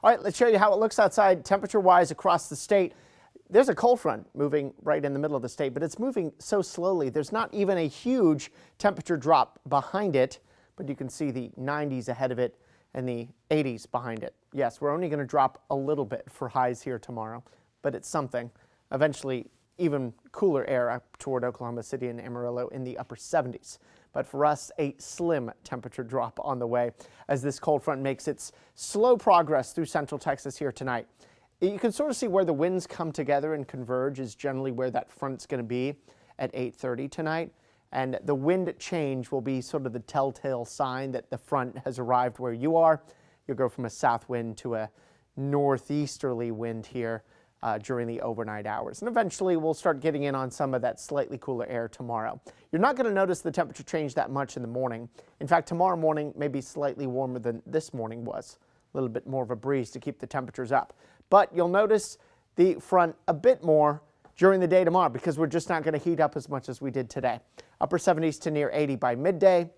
All right, let's show you how it looks outside temperature-wise across the state. There's a cold front moving right in the middle of the state, but it's moving so slowly. There's not even a huge temperature drop behind it, but you can see the 90s ahead of it and the 80s behind it. Yes, we're only going to drop a little bit for highs here tomorrow, but it's something. Eventually, even cooler air up toward Oklahoma City and Amarillo in the upper 70s. But for us, a slim temperature drop on the way as this cold front makes its slow progress through central Texas here tonight. You can sort of see where the winds come together and converge is generally where that front's going to be at 8:30 tonight. And the wind change will be sort of the telltale sign that the front has arrived where you are. You'll go from a south wind to a northeasterly wind here during the overnight hours. And eventually we'll start getting in on some of that slightly cooler air tomorrow. You're not going to notice the temperature change that much in the morning. In fact, tomorrow morning may be slightly warmer than this morning was. A little bit more of a breeze to keep the temperatures up. But you'll notice the front a bit more during the day tomorrow because we're just not going to heat up as much as we did today. Upper 70s to near 80 by midday.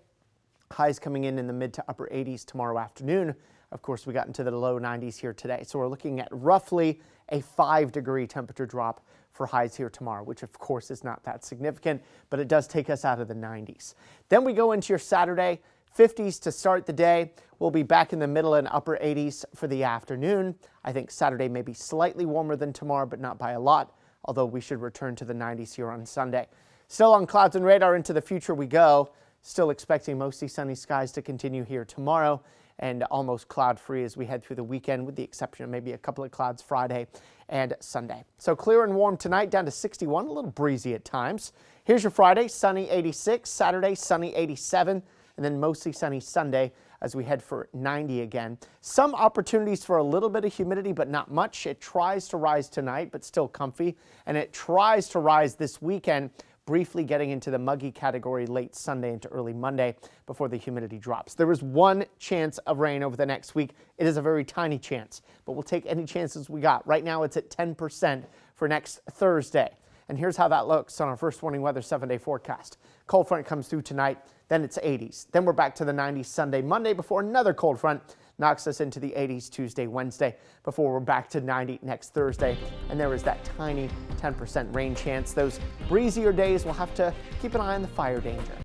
Highs coming in the mid to upper 80s tomorrow afternoon. Of course, we got into the low 90s here today. So we're looking at roughly a 5-degree temperature drop for highs here tomorrow, which of course is not that significant, but it does take us out of the 90s. Then we go into your Saturday. 50s to start the day. We'll be back in the middle and upper 80s for the afternoon. I think Saturday may be slightly warmer than tomorrow, but not by a lot, although we should return to the 90s here on Sunday. Still on clouds and radar into the future we go. Still expecting mostly sunny skies to continue here tomorrow and almost cloud-free as we head through the weekend, with the exception of maybe a couple of clouds Friday and Sunday. So clear and warm tonight, down to 61, a little breezy at times. Here's your Friday, sunny 86, Saturday, sunny 87, and then mostly sunny Sunday as we head for 90 again. Some opportunities for a little bit of humidity, but not much. It tries to rise tonight, but still comfy, and it tries to rise this weekend, briefly getting into the muggy category late Sunday into early Monday before the humidity drops. There is one chance of rain over the next week. It is a very tiny chance, but we'll take any chances we got. Right now it's at 10% for next Thursday. And here's how that looks on our first warning weather 7-day forecast. Cold front comes through tonight, then it's 80s. Then we're back to the 90s Sunday, Monday before another cold front knocks us into the 80s Tuesday, Wednesday before we're back to 90 next Thursday. And there is that tiny 10% rain chance. Those breezier days, we'll have to keep an eye on the fire danger.